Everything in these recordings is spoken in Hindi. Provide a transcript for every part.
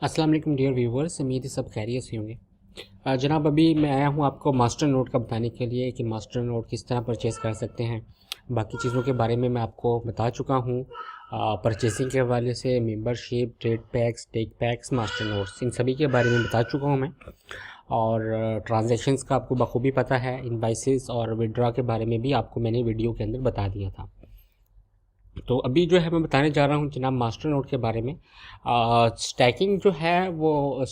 अस्सलाम वालेकुम डियर व्यूवर्स, उम्मीद है सब खैरियत से होंगे। जनाब, अभी मैं आया हूँ आपको मास्टर नोड का बताने के लिए कि मास्टर नोड किस तरह परचेज़ कर सकते हैं। बाकी चीज़ों के बारे में मैं आपको बता चुका हूँ। परचेसिंग के हवाले से membership, trade packs, tech packs, master nodes, इन सभी के बारे में बता चुका हूँ मैं। और ट्रांजैक्शंस का आपको बखूबी पता है। इनवाइसेस और विड्रॉ के बारे में भी आपको मैंने वीडियो के अंदर बता दिया था। तो अभी जो है मैं बताने जा रहा हूँ जनाब मास्टर नोड के बारे में। स्टैकिंग जो है वो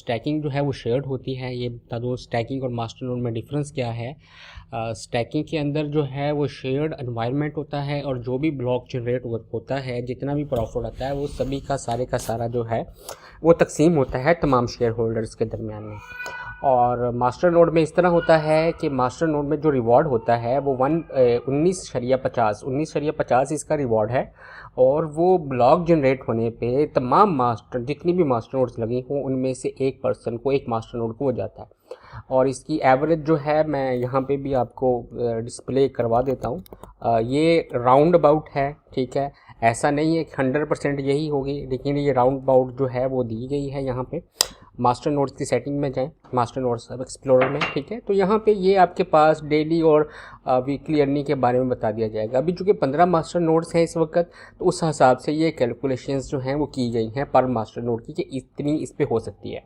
शेयर्ड होती है। ये बता दूँ स्टैकिंग और मास्टर नोड में डिफरेंस क्या है। स्टैकिंग के अंदर जो है वो शेयर्ड एनवायरनमेंट होता है और जो भी ब्लॉक जनरेट होता है, जितना भी प्रॉफिट आता है, वो सभी का सारा जो है वो तकसीम होता है तमाम शेयर होल्डर्स के दरमियान में। और मास्टर नोड में इस तरह होता है कि मास्टर नोड में जो रिवॉर्ड होता है वो 19.50 इसका रिवॉर्ड है। और वो ब्लॉक जनरेट होने पे तमाम मास्टर, जितनी भी मास्टर नोड्स लगी हों, उनमें से एक पर्सन को, एक मास्टर नोड को हो जाता है। और इसकी एवरेज जो है मैं यहाँ पे भी आपको डिस्प्ले करवा देता हूँ। ये राउंड अबाउट है, ठीक है। ऐसा नहीं है कि 100% यही होगी, लेकिन ये राउंड अबाउट जो है वो दी गई है यहाँ पे। मास्टर नोड्स की सेटिंग में जाएं, मास्टर नोड्स एक्सप्लोरर में, ठीक है। तो यहाँ पे ये आपके पास डेली और वीकली अर्निंग के बारे में बता दिया जाएगा। अभी चूँकि 15 मास्टर नोड्स हैं इस वक्त, तो उस हिसाब से ये कैलकुलेशंस जो हैं वो की गई हैं पर मास्टर नोड की कि इतनी इस पे हो सकती है।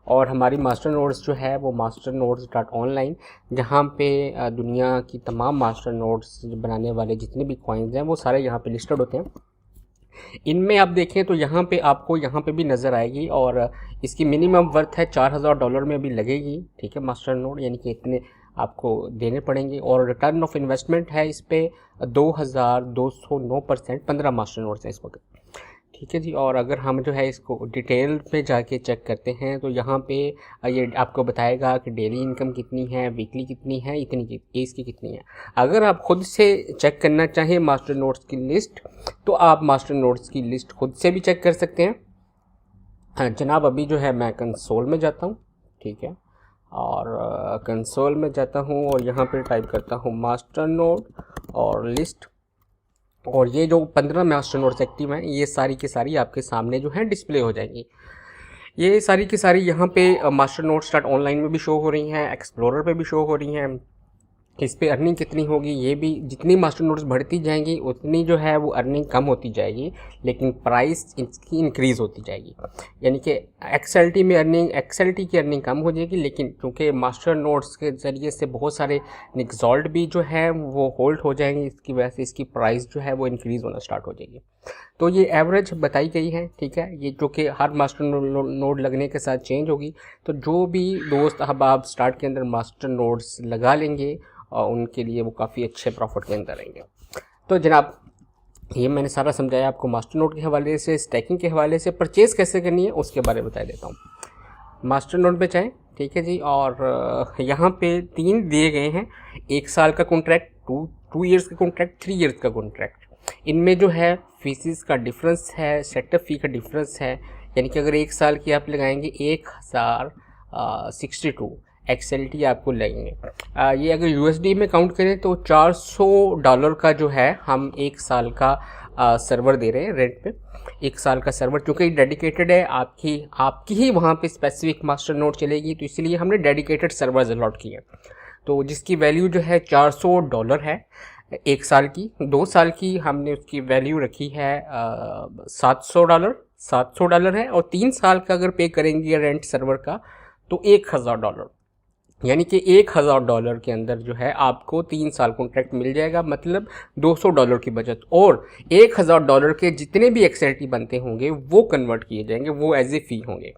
और हमारी मास्टर नोड्स जो है वो मास्टर नोड्स डॉट ऑनलाइन, जहाँ पे दुनिया की तमाम मास्टर नोड्स बनाने वाले जितने भी कॉइन्स हैं वो सारे यहाँ पे लिस्टेड होते हैं। इनमें आप देखें तो यहाँ पे आपको यहाँ पे भी नज़र आएगी। और इसकी मिनिमम वर्थ है $4000 में भी लगेगी, ठीक है, मास्टर नोड, यानी कि इतने आपको देने पड़ेंगे। और रिटर्न ऑफ इन्वेस्टमेंट है इस पर 2209%। 15 मास्टर नोड्स हैं इस वक्त, ठीक है जी। और अगर हम जो है इसको डिटेल पे जाके चेक करते हैं तो यहाँ पे ये आपको बताएगा कि डेली इनकम कितनी है, वीकली कितनी है, इतनी की इसकी कितनी है। अगर आप खुद से चेक करना चाहें मास्टर नोट्स की लिस्ट, तो आप मास्टर नोट्स की लिस्ट खुद से भी चेक कर सकते हैं। हाँ जनाब, अभी जो है मैं कंसोल में जाता हूँ, ठीक है। और कंसोल में जाता हूँ और यहाँ पर टाइप करता हूँ मास्टर नोड और लिस्ट। और ये जो 15 मास्टर नोड्स एक्टिव हैं, ये सारी की सारी आपके सामने जो है डिस्प्ले हो जाएंगी। ये सारी की सारी यहाँ पे मास्टर नोड्स स्टार्ट ऑनलाइन में भी शो हो रही हैं, एक्सप्लोरर पे भी शो हो रही हैं। इस पे अर्निंग कितनी होगी ये भी, जितनी मास्टर नोड्स बढ़ती जाएंगी उतनी जो है वो अर्निंग कम होती जाएगी, लेकिन प्राइस इसकी इंक्रीज़ होती जाएगी। यानी कि एक्सएलटी की अर्निंग कम हो जाएगी, लेकिन क्योंकि मास्टर नोड्स के ज़रिए से बहुत सारे निक्सॉल्ट भी जो है वो होल्ड हो जाएंगे, इसकी वजह से इसकी प्राइस जो है वो इंक्रीज़ होना स्टार्ट हो जाएगी। तो ये एवरेज बताई गई है, ठीक है। ये जो कि हर मास्टर नोड लगने के साथ चेंज होगी। तो जो भी दोस्त अहबाब स्टार्ट के अंदर मास्टर नोड्स लगा लेंगे और उनके लिए वो काफ़ी अच्छे प्रॉफिट के अंदर रहेंगे। तो जनाब, ये मैंने सारा समझाया आपको मास्टर नोड के हवाले से, स्टैकिंग के हवाले से। परचेज़ कैसे करनी है उसके बारे में बता देता हूँ। मास्टर नोड पे जाएँ, ठीक है जी। और यहाँ पे 3 दिए गए हैं, 1 साल का कॉन्ट्रैक्ट, 2 ईयर्स का कॉन्ट्रैक्ट, 3 ईयर्स का कॉन्ट्रैक्ट। इनमें जो है फीसिस का डिफरेंस है, सेटअप फ़ी का डिफरेंस है। यानी कि अगर 1 साल की आप लगाएंगे 1062 एक्सएलटी आपको लगेंगे। ये अगर यूएसडी में काउंट करें तो $400 का जो है हम 1 साल का सर्वर दे रहे हैं रेंट पे। 1 साल का सर्वर, चूँकि डेडिकेटेड है, आपकी ही वहाँ पे स्पेसिफिक मास्टर नोड चलेगी, तो इसलिए हमने डेडिकेटेड सर्वर्स अलॉट किए हैं। तो जिसकी वैल्यू जो है $400 है 1 साल की। 2 साल की हमने उसकी वैल्यू रखी है $700 है। और 3 साल का अगर पे करेंगे रेंट सर्वर का तो $1000, यानी कि $1000 के अंदर जो है आपको 3 साल कॉन्ट्रैक्ट मिल जाएगा, मतलब $200 की बचत। और $1000 के जितने भी एक्सएलटी बनते होंगे वो कन्वर्ट किए जाएंगे, वो एज ए फ़ी होंगे।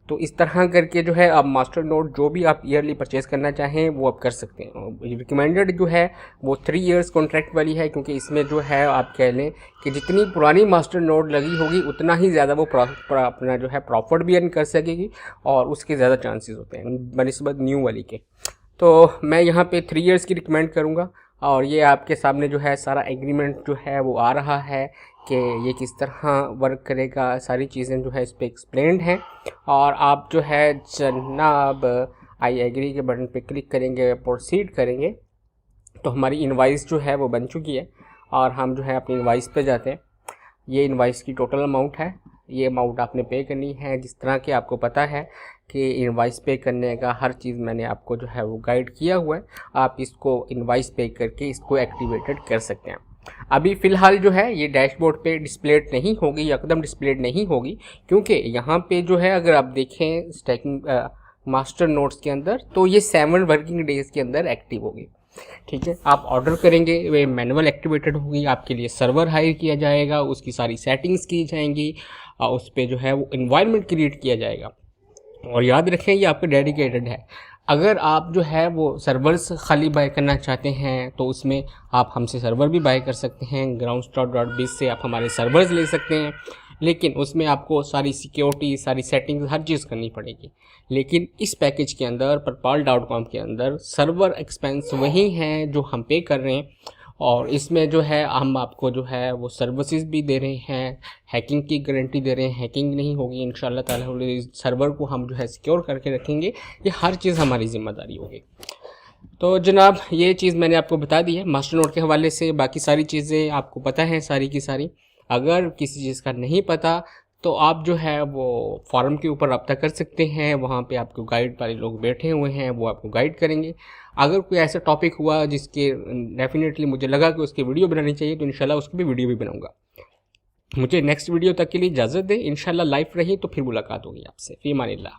तो इस तरह करके जो है आप मास्टर नोड जो भी आप ईयरली परचेज़ करना चाहें वो आप कर सकते हैं। रिकमेंडेड जो है वो 3 ईयर्स कॉन्ट्रैक्ट वाली है, क्योंकि इसमें जो है आप कह लें कि जितनी पुरानी मास्टर नोड लगी होगी उतना ही ज़्यादा वो अपना जो है प्रॉफिट भी अर्न कर सकेगी और उसके ज़्यादा चांसेस होते हैं बनिस्बत न्यू वाली के। तो मैं यहाँ पे 3 ईयर्स की रिकमेंड करूँगा। और ये आपके सामने जो है सारा एग्रीमेंट जो है वो आ रहा है कि ये किस तरह वर्क करेगा, सारी चीज़ें जो है इस पर एक्सप्लेन्ड हैं। और आप जो है जनाब आई एग्री के बटन पे क्लिक करेंगे, प्रोसीड करेंगे, तो हमारी इनवाइस जो है वो बन चुकी है। और हम जो है अपनी इनवाइस पे जाते हैं। ये इनवाइस की टोटल अमाउंट है, ये अमाउंट आपने पे करनी है। जिस तरह के आपको पता है कि इनवाइस पे करने का हर चीज़ मैंने आपको जो है वो गाइड किया हुआ है, आप इसको इनवाइस पे करके इसको एक्टिवेटेड कर सकते हैं। अभी फ़िलहाल जो है ये डैशबोर्ड पे डिस्प्लेड नहीं होगी, एकदम डिस्प्लेड नहीं होगी, क्योंकि यहाँ पे जो है अगर आप देखें स्टैकिंग मास्टर नोट्स के अंदर तो ये 7 वर्किंग डेज़ के अंदर एक्टिव होगी। ठीक है, आप ऑर्डर करेंगे वे मैनुअल एक्टिवेटेड होगी, आपके लिए सर्वर हायर किया जाएगा, उसकी सारी सेटिंग्स की जाएंगी, उस पर जो है वो इन्वायरमेंट क्रिएट किया जाएगा। और याद रखें ये आपका डेडिकेटेड है। अगर आप जो है वो सर्वर्स खाली बाय करना चाहते हैं तो उसमें आप हमसे सर्वर भी बाय कर सकते हैं, groundstop.biz से आप हमारे सर्वर्स ले सकते हैं, लेकिन उसमें आपको सारी सिक्योरिटी, सारी सेटिंग्स, हर चीज़ करनी पड़ेगी। लेकिन इस पैकेज के अंदर perpal.com के अंदर सर्वर एक्सपेंस वही हैं जो हम पे कर रहे हैं, और इसमें जो है हम आपको जो है वो सर्विसेज भी दे रहे हैं, हैकिंग की गारंटी दे रहे हैं, हैकिंग नहीं होगी इंशाल्लाह ताला। सर्वर को हम जो है सिक्योर करके रखेंगे, ये हर चीज़ हमारी ज़िम्मेदारी होगी। तो जनाब ये चीज़ मैंने आपको बता दी है मास्टर नोट के हवाले से। बाकी सारी चीज़ें आपको पता है सारी की सारी। अगर किसी चीज़ का नहीं पता तो आप जो है वो फॉरम के ऊपर रब्ता कर सकते हैं, वहाँ पे आपको गाइड वाले लोग बैठे हुए हैं, वो आपको गाइड करेंगे। अगर कोई ऐसा टॉपिक हुआ जिसके डेफिनेटली मुझे लगा कि उसकी वीडियो बनानी चाहिए तो इंशाल्लाह उसकी भी वीडियो भी बनाऊंगा। मुझे नेक्स्ट वीडियो तक के लिए इजाज़त दें। इंशाल्लाह लाइव रही तो फिर मुलाकात होगी आपसे। फ़ी अमानिल्लाह।